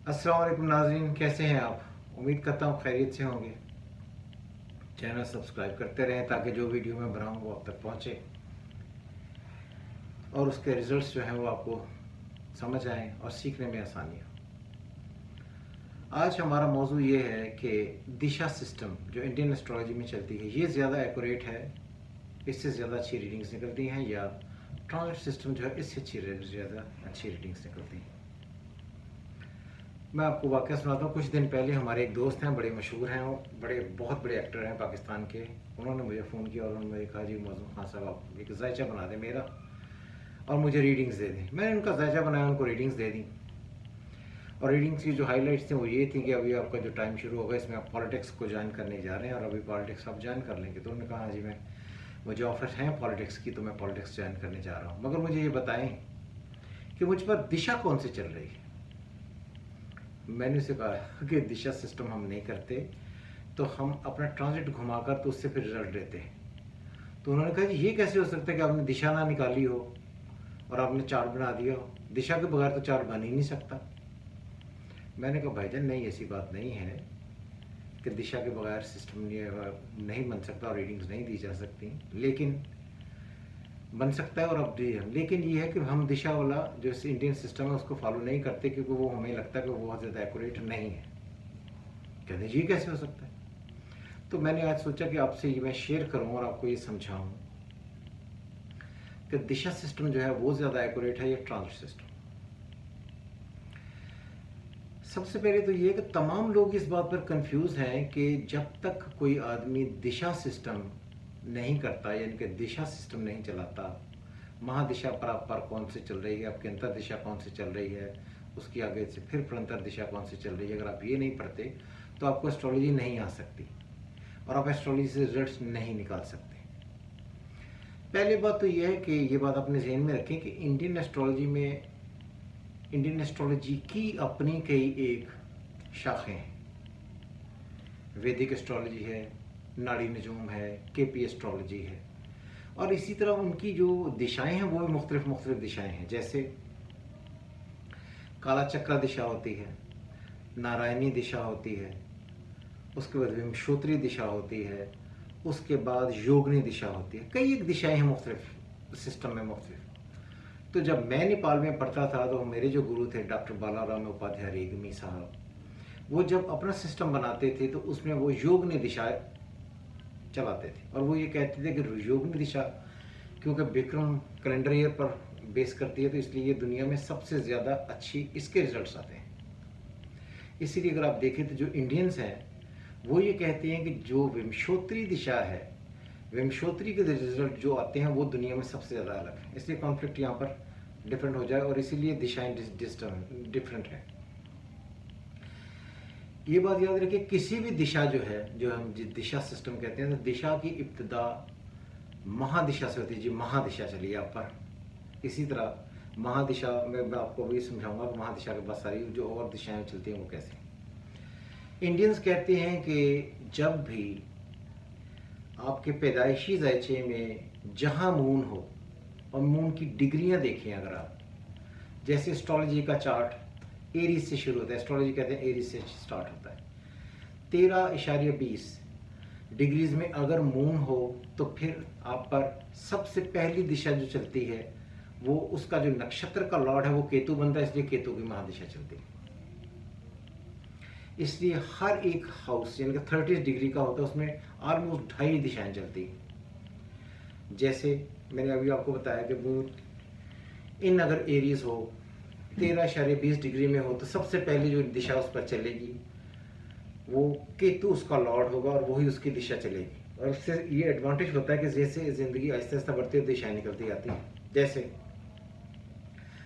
अस्सलाम वालेकुम नाज़रीन, कैसे हैं आप? उम्मीद करता हूँ खैरियत से होंगे। चैनल सब्सक्राइब करते रहें ताकि जो वीडियो मैं बनाऊँ वो आप तक पहुँचे और उसके रिजल्ट्स जो हैं वो आपको समझ आएँ और सीखने में आसानी हो। आज हमारा मौजू ये है कि दिशा सिस्टम जो इंडियन एस्ट्रोलॉजी में चलती है ये ज़्यादा एक्यूरेट है, इससे ज़्यादा अच्छी रीडिंग्स निकलती हैं, या ट्रांजिट सिस्टम जो है इससे ज़्यादा अच्छी रीडिंग्स निकलती हैं। मैं आपको वाक़या सुनाता हूँ। कुछ दिन पहले हमारे एक दोस्त हैं, बड़े मशहूर हैं, वो बहुत बड़े एक्टर हैं पाकिस्तान के। उन्होंने मुझे फ़ोन किया और उन्होंने मुझे कहा, जी मौज़ूम खान साहब आप एक ज़ायचा बना दें मेरा और मुझे रीडिंग्स दे दें। मैंने उनका ज़ायचा बनाया, उनको रीडिंग्स दे दी। और रीडिंग्स की जो हाईलाइट्स थी वो ये थी कि अभी आपका जो टाइम शुरू होगा इसमें आप पॉलिटिक्स को ज्वाइन करने जा रहे हैं और अभी पॉलिटिक्स आप ज्वाइन कर लेंगे। तो उन्होंने कहा, हाँ जी मुझे ऑफर्स हैं पॉलिटिक्स की, तो मैं पॉलिटिक्स ज्वाइन करने जा रहा हूँ, मगर मुझे ये बताएं कि मुझ पर दिशा कौन सी चल रही है। मैंने उसे कहा कि दिशा सिस्टम हम नहीं करते, तो हम अपना ट्रांजिट घुमाकर तो उससे फिर रिजल्ट देते हैं। तो उन्होंने कहा, ये कैसे हो सकता है कि आपने दिशा ना निकाली हो और आपने चार्ट बना दिया हो? दिशा के बगैर तो चार्ट बन ही नहीं सकता। मैंने कहा, भाईजान नहीं, ऐसी बात नहीं है कि दिशा के बगैर सिस्टम नहीं बन सकता और रीडिंग्स नहीं दी जा सकती, लेकिन बन सकता है और अब लेकिन ये है कि हम दिशा वाला जो इंडियन सिस्टम है उसको फॉलो नहीं करते, क्योंकि वो हमें लगता है कि वो बहुत ज़्यादा एक्यूरेट नहीं है। कहते ये कैसे हो सकता है? तो मैंने आज सोचा कि आपसे ये मैं शेयर करूं और आपको ये समझाऊं कि दिशा सिस्टम जो है वो ज़्यादा एक्यूरेट है या ट्रांजिट सिस्टम। सबसे पहले तो ये कि तमाम लोग इस बात पर कंफ्यूज हैं कि जब तक कोई आदमी दिशा सिस्टम नहीं करता, यानी कि दिशा सिस्टम नहीं चलाता, महादिशा पर कौन से चल रही है, आपकी अंतर दिशा कौन से चल रही है, उसकी आगे से फिर प्रंतर दिशा कौन से चल रही है, अगर आप ये नहीं पढ़ते तो आपको एस्ट्रोलॉजी नहीं आ सकती और आप एस्ट्रोलॉजी से रिजल्ट्स नहीं निकाल सकते। पहली बात तो यह है कि ये बात अपने जहन में रखें कि इंडियन एस्ट्रोलॉजी की अपनी कई एक शाखें हैं। वैदिक एस्ट्रोलॉजी है, नाड़ी नजूम है, केपी एस्ट्रोलॉजी है, और इसी तरह उनकी जो दिशाएं हैं वो भी मुख्तलिफ दिशाएं हैं। जैसे काला चक्रा दिशा होती है, नारायणी दिशा होती है, उसके बाद विमशोत्री दिशा होती है, उसके बाद योगनी दिशा होती है। कई एक दिशाएं हैं मुख्तलिफ सिस्टम में मुख्तलिफ। तो जब मैं नेपाल में पढ़ता था तो मेरे जो गुरु थे डॉक्टर बालाराम उपाध्याय रेग्मी साहब, वो जब अपना सिस्टम बनाते थे तो उसमें वो योगनी दिशा चलाते थे और वो ये कहते थे कि योगनी दिशा क्योंकि विक्रम कैलेंडर ईयर पर बेस करती है, तो इसलिए ये दुनिया में सबसे ज़्यादा अच्छी इसके रिजल्ट्स आते हैं। इसीलिए अगर आप देखें तो जो इंडियंस हैं वो ये कहते हैं कि जो विमशोत्री दिशा है, विमशोत्री के रिजल्ट जो आते हैं वो दुनिया में सबसे ज़्यादा अलग है। इसलिए कॉन्फ्लिक्ट यहाँ पर डिफरेंट हो जाए और इसीलिए दिशाएं डिफरेंट हैं। ये बात याद रखिए, किसी भी दिशा जो है, जो हम दिशा सिस्टम कहते हैं, तो दिशा की इब्तिदा महादिशा से होती है। जी महादिशा चलिए आप पर, इसी तरह महादिशा में मैं आपको भी समझाऊंगा कि महादिशा के बाद सारी जो और दिशाएं चलती हैं वो कैसे। इंडियंस कहते हैं कि जब भी आपके पैदाइशी ज़ायचे में जहां मून हो, और मून की डिग्रियां देखें अगर आप, जैसे एस्ट्रोलॉजी का चार्ट एरीज से शुरू होता है, एस्ट्रोलॉजी कहते हैं एरीज से स्टार्ट होता है, 13.20 डिग्रीज में अगर मून हो तो फिर आप पर सबसे पहली दिशा जो चलती है वो उसका जो नक्षत्र का लॉर्ड है वो केतु बनता है, इसलिए केतु की महादिशा चलती है। इसलिए हर एक हाउस यानी कि 30 डिग्री का होता है, उसमें ऑलमोस्ट 2.5 दिशाएं चलती हैं। जैसे मैंने अभी आपको बताया कि मून इन अगर एरीज हो 13.20 डिग्री में हो तो सबसे पहली जो दिशा उस पर चलेगी वो केतु उसका लॉर्ड होगा और वही उसकी दिशा चलेगी। और उससे ये एडवांटेज होता है कि जैसे ज़िंदगी आहिस्ता आहिस्ता बढ़ती है दिशाएं निकलती आती हैं। जैसे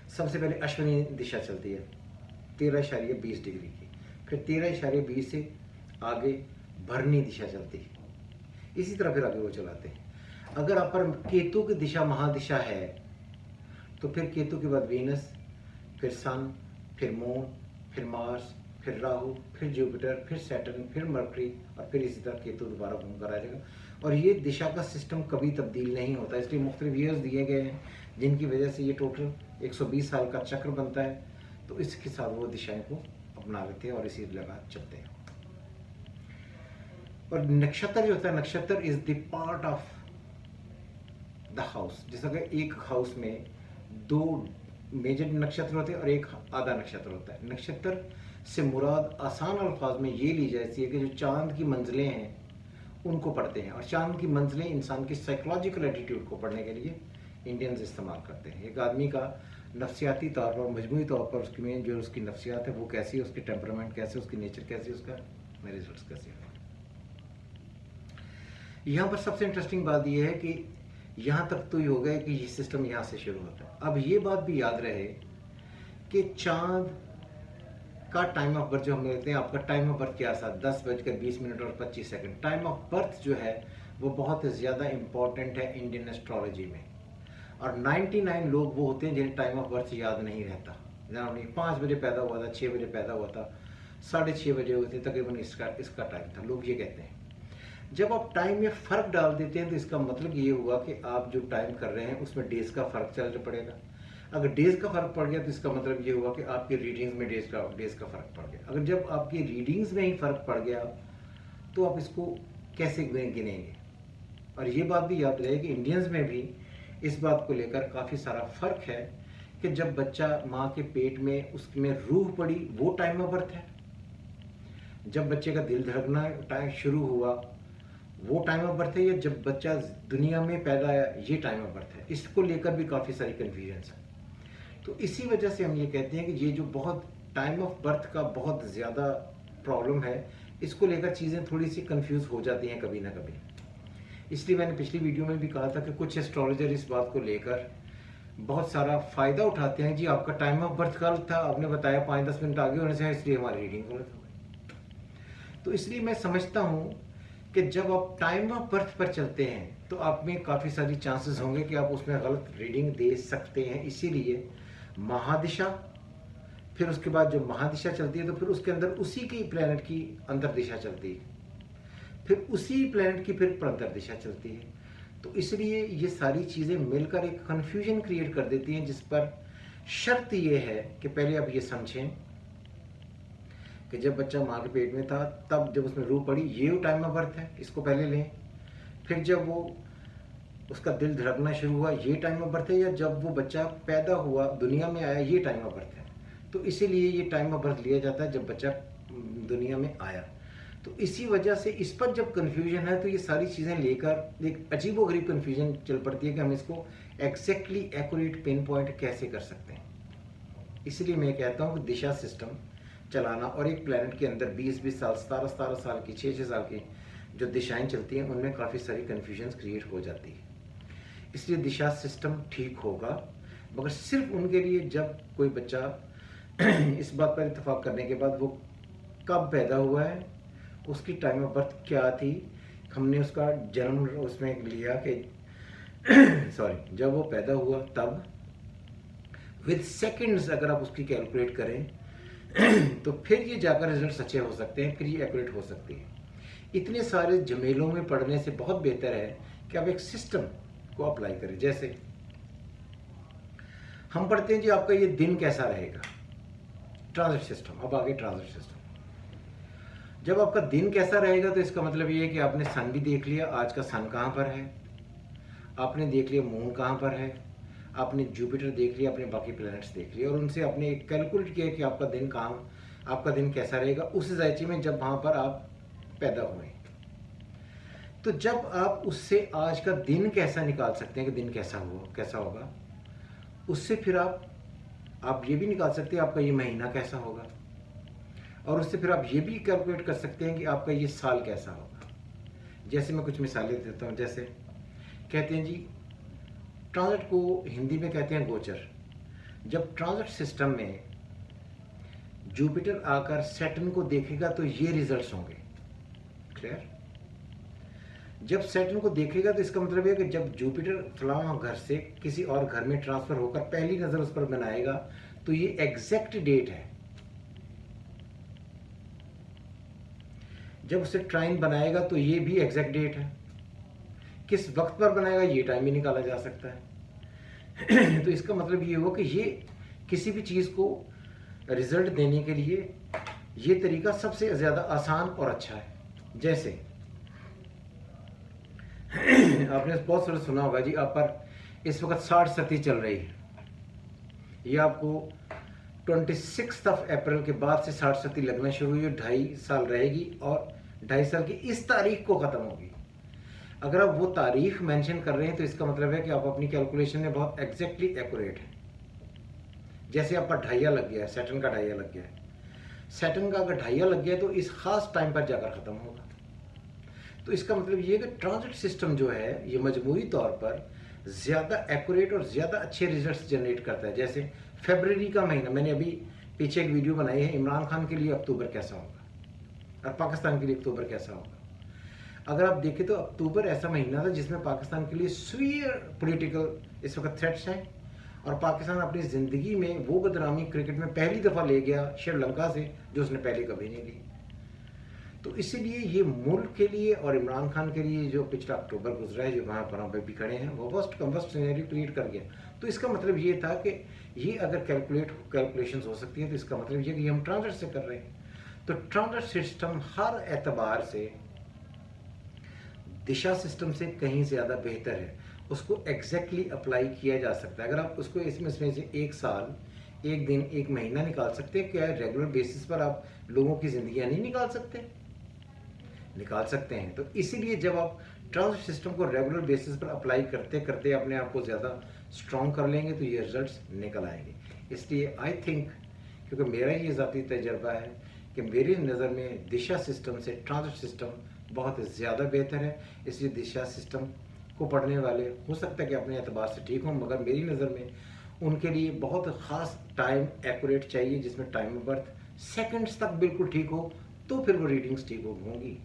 सबसे पहले अश्विनी दिशा चलती है 13.20 डिग्री की, फिर 13.20 से आगे भरनी दिशा चलती है, इसी तरह फिर आगे वो चलाते हैं। अगर आप पर केतु की दिशा महादिशा है तो फिर केतु के बाद वीनस, फिर सन, फिर मून, फिर मार्स, फिर राहु, फिर जुपिटर, फिर सैटर्न, फिर मरकरी, और फिर इसी तरह केतु दोबारा घूम कर आ जाएगा। और ये दिशा का सिस्टम कभी तब्दील नहीं होता, इसलिए मुख्तलिफ ईयर्स दिए गए हैं जिनकी वजह से ये टोटल 120 साल का चक्र बनता है। तो इसके साथ वो दिशाएं को अपना लेते हैं और इसी लगा चलते हैं। और नक्षत्र जो होता है, नक्षत्र is the part of the house. जैसा कि एक हाउस में 2 मेजर नक्षत्र होते हैं और एक आधा नक्षत्र होता है। नक्षत्र से मुराद आसान अल्फाज में ये ली जाती है कि जो चांद की मंजिलें हैं उनको पढ़ते हैं, और चांद की मंजिलें इंसान की साइकोलॉजिकल एटीट्यूड को पढ़ने के लिए इंडियंस इस्तेमाल करते हैं। एक आदमी का नफ्सियाती तौर पर, मजमूई तौर पर उसकी में जो उसकी नफ्सियात है वो कैसी है, उसकी टेम्परामेंट कैसे, उसकी नेचर कैसी, उसका रिजल्ट कैसे है। यहाँ पर सबसे इंटरेस्टिंग बात यह है कि यहाँ तक तो ये हो गया कि ये सिस्टम यहाँ से शुरू होता है। अब ये बात भी याद रहे कि चांद का टाइम ऑफ बर्थ जो हम लेते हैं, आपका टाइम ऑफ बर्थ क्या था, 10:20 और 25 सेकंड। टाइम ऑफ बर्थ जो है वो बहुत ज़्यादा इम्पॉर्टेंट है इंडियन एस्ट्रोलॉजी में। और 99 लोग वो होते हैं जिन्हें टाइम ऑफ बर्थ याद नहीं रहता। जहाँ 5 बजे पैदा हुआ था, 6 बजे पैदा हुआ था, 6:30 बजे होते तकरीबन इसका टाइम था, लोग ये कहते हैं। जब आप टाइम में फ़र्क डाल देते हैं तो इसका मतलब ये हुआ कि आप जो टाइम कर रहे हैं उसमें डेज का फ़र्क चल पड़ेगा। अगर डेज का फ़र्क पड़ गया तो इसका मतलब ये हुआ कि आपकी रीडिंग्स में डेज का फ़र्क पड़ गया। अगर जब आपकी रीडिंग्स में ही फ़र्क पड़ गया तो आप इसको कैसे गिनेंगे। और ये बात भी याद रहे कि इंडियंस में भी इस बात को लेकर काफ़ी सारा फ़र्क है कि जब बच्चा माँ के पेट में उसमें रूह पड़ी वो टाइम ऑफ बर्थ है, जब बच्चे का दिल धड़कना टाइम शुरू हुआ वो टाइम ऑफ बर्थ है, या जब बच्चा दुनिया में पैदा आया ये टाइम ऑफ बर्थ है। इसको लेकर भी काफ़ी सारी कन्फ्यूजन्स है। तो इसी वजह से हम ये कहते हैं कि ये जो बहुत टाइम ऑफ बर्थ का बहुत ज़्यादा प्रॉब्लम है, इसको लेकर चीज़ें थोड़ी सी कंफ्यूज हो जाती हैं कभी ना कभी। इसलिए मैंने पिछली वीडियो में भी कहा था कि कुछ एस्ट्रोलॉजर इस बात को लेकर बहुत सारा फ़ायदा उठाते हैं। जी आपका टाइम ऑफ बर्थ गलत था, आपने बताया 5-10 मिनट आगे होने से, इसलिए हमारी रीडिंग गलत हो गई। तो इसलिए मैं समझता हूँ कि जब आप टाइम ऑफ बर्थ पर चलते हैं तो आप में काफ़ी सारी चांसेस होंगे कि आप उसमें गलत रीडिंग दे सकते हैं। इसीलिए महादिशा, फिर उसके बाद जो महादिशा चलती है तो फिर उसके अंदर उसी की प्लैनेट की अंतर्दिशा चलती है, फिर उसी प्लैनेट की फिर प्रंतर्दिशा चलती है। तो इसलिए ये सारी चीज़ें मिलकर एक कन्फ्यूजन क्रिएट कर देती हैं, जिस पर शर्त ये है कि पहले आप ये समझें कि जब बच्चा माँ के पेट में था तब जब उसमें रूह पड़ी ये टाइम ऑफ बर्थ है, इसको पहले लें। फिर जब वो उसका दिल धड़कना शुरू हुआ ये टाइम ऑफ बर्थ है, या जब वो बच्चा पैदा हुआ दुनिया में आया ये टाइम ऑफ बर्थ है। तो इसीलिए ये टाइम ऑफ बर्थ लिया जाता है जब बच्चा दुनिया में आया। तो इसी वजह से इस पर जब कन्फ्यूजन है तो ये सारी चीज़ें लेकर एक अजीबोगरीब कन्फ्यूजन चल पड़ती है कि हम इसको एग्जैक्टली एक्यूरेट पिन पॉइंट कैसे कर सकते हैं। इसलिए मैं कहता हूँ कि दिशा सिस्टम चलाना और एक प्लैनेट के अंदर 20-20 साल, 17-17 साल की, 6-6 साल की जो दिशाएं चलती हैं उनमें काफ़ी सारी कन्फ्यूजन्स क्रिएट हो जाती है। इसलिए दिशा सिस्टम ठीक होगा, मगर सिर्फ उनके लिए जब कोई बच्चा इस बात पर इत्तेफाक करने के बाद वो कब पैदा हुआ है, उसकी टाइम ऑफ बर्थ क्या थी, हमने उसका जन्म उसमें लिया कि सॉरी जब वो पैदा हुआ तब विद सेकंड्स अगर आप उसकी कैलकुलेट करें तो फिर ये जाकर रिजल्ट सच्चे हो सकते हैं, फिर ये एक्यूरेट हो सकती है। इतने सारे झमेलों में पढ़ने से बहुत बेहतर है कि आप एक सिस्टम को अप्लाई करें। जैसे हम पढ़ते हैं जी आपका ये दिन कैसा रहेगा, ट्रांजिट सिस्टम। अब आगे ट्रांजिट सिस्टम, जब आपका दिन कैसा रहेगा तो इसका मतलब ये है कि आपने सन भी देख लिया, आज का सन कहाँ पर है, आपने देख लिया मून कहाँ पर है, आपने जुपिटर देख लिया, अपने बाकी प्लैनेट्स देख लिए, और उनसे आपने एक कैलकुलेट किया कि आपका दिन कहाँ, आपका दिन कैसा रहेगा उस ज़ायचे में जब वहाँ पर आप पैदा हुए। तो जब आप उससे आज का दिन कैसा निकाल सकते हैं कि दिन कैसा होगा, उससे फिर आप ये भी निकाल सकते हैं आपका ये महीना कैसा होगा, और उससे फिर आप ये भी कैलकुलेट कर सकते हैं कि आपका ये साल कैसा होगा। जैसे मैं कुछ मिसालें देता हूँ। जैसे कहते हैं जी ट्रांजिट को हिंदी में कहते हैं गोचर। जब ट्रांजिट सिस्टम में जुपिटर आकर सैटर्न को देखेगा तो ये रिजल्ट्स होंगे। क्लियर? जब सैटर्न को देखेगा तो इसका मतलब है कि जब जुपिटर फलां घर से किसी और घर में ट्रांसफर होकर पहली नजर उस पर बनाएगा तो ये एग्जैक्ट डेट है। जब उसे ट्राइन बनाएगा तो ये भी एग्जैक्ट डेट है। किस वक्त पर बनाएगा ये टाइम भी निकाला जा सकता है। तो इसका मतलब ये हुआ कि ये किसी भी चीज़ को रिजल्ट देने के लिए ये तरीका सबसे ज़्यादा आसान और अच्छा है। जैसे आपने बहुत सारा सुना होगा जी, आप पर इस वक्त 60 चल रही है। ये आपको 26 अप्रैल के बाद से 60 लगना शुरू हुई, 2.5 साल रहेगी और 2.5 साल की इस तारीख को ख़त्म होगी। अगर आप वो तारीख मेंशन कर रहे हैं तो इसका मतलब है कि आप अपनी कैलकुलेशन में बहुत एग्जैक्टली एक्यूरेट है। जैसे आपका 2.5 लग गया है, सैटर्न का 2.5 लग गया है, सैटर्न का अगर 2.5 लग गया तो इस खास टाइम पर जाकर ख़त्म होगा। तो इसका मतलब ये कि ट्रांजिट सिस्टम जो है ये मजमूई तौर पर ज़्यादा एक्यूरेट और ज़्यादा अच्छे रिजल्ट्स जनरेट करता है। जैसे फरवरी का महीना, मैंने अभी पीछे एक वीडियो बनाई है, इमरान खान के लिए अक्टूबर कैसा होगा और पाकिस्तान के लिए अक्टूबर कैसा होगा। अगर आप देखें तो अक्टूबर ऐसा महीना था जिसमें पाकिस्तान के लिए सीवियर पॉलिटिकल इस वक्त थ्रेट्स हैं और पाकिस्तान अपनी ज़िंदगी में वो बदनामी क्रिकेट में पहली दफ़ा ले गया श्रीलंका से जो उसने पहले कभी नहीं ली। तो इसीलिए ये मुल्क के लिए और इमरान खान के लिए जो पिछला अक्टूबर गुजरा है, जो वहाँ पर भी खड़े हैं, वो वर्स्ट कम वर्स्ट सिनेरियो क्रिएट कर गया। तो इसका मतलब ये था कि ये अगर कैलकुलेशन हो सकती है तो इसका मतलब ये कि हम ट्रांजिट से कर रहे हैं। तो ट्रांजिट सिस्टम हर एतबार से दिशा सिस्टम से कहीं ज़्यादा बेहतर है, उसको एग्जैक्टली अप्लाई किया जा सकता है। अगर आप उसको इसमें से 1 साल, 1 दिन, 1 महीना निकाल सकते हैं, क्या रेगुलर बेसिस पर आप लोगों की ज़िंदगियाँ नहीं निकाल सकते? निकाल सकते हैं। तो इसीलिए जब आप ट्रांजिट सिस्टम को रेगुलर बेसिस पर अप्लाई करते करते अपने आप को ज़्यादा स्ट्रॉन्ग कर लेंगे तो ये रिजल्ट्स निकल आएंगे। इसलिए आई थिंक, क्योंकि मेरा ये ज़ाती तजर्बा है कि मेरी नज़र में दिशा सिस्टम से ट्रांजिट सिस्टम बहुत ज़्यादा बेहतर है। इसलिए दिशा सिस्टम को पढ़ने वाले हो सकता है कि अपने एतबार से ठीक हों, मगर मेरी नज़र में उनके लिए बहुत ख़ास टाइम एक्यूरेट चाहिए जिसमें टाइम ऑफ बर्थ सेकंड्स तक बिल्कुल ठीक हो, तो फिर वो रीडिंग्स ठीक होंगी।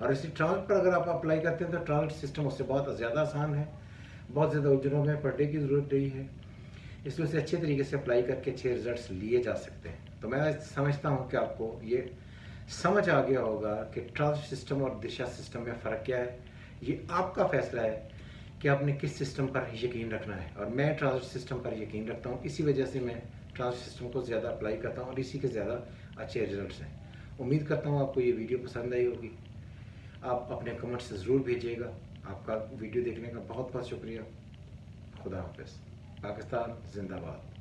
और इसी ट्रांजिट पर अगर आप अप्लाई करते हैं तो ट्रांजिट सिस्टम उससे बहुत ज़्यादा आसान है, बहुत ज़्यादा उलझनों में पढ़ने की ज़रूरत नहीं है। इसलिए उसे अच्छे तरीके से अप्लाई करके अच्छे रिजल्ट्स लिए जा सकते हैं। तो मैं समझता हूँ कि आपको ये समझ आ गया होगा कि ट्रांजिट सिस्टम और दिशा सिस्टम में फ़र्क क्या है। ये आपका फैसला है कि आपने किस सिस्टम पर यकीन रखना है, और मैं ट्रांजिट सिस्टम पर यकीन रखता हूँ। इसी वजह से मैं ट्रांजिट सिस्टम को ज़्यादा अप्लाई करता हूँ और इसी के ज़्यादा अच्छे रिजल्ट्स हैं। उम्मीद करता हूँ आपको ये वीडियो पसंद आई होगी। आप अपने कमेंट्स ज़रूर भेजिएगा। आपका वीडियो देखने का बहुत बहुत शुक्रिया। खुदा हाफिज़। पाकिस्तान जिंदाबाद।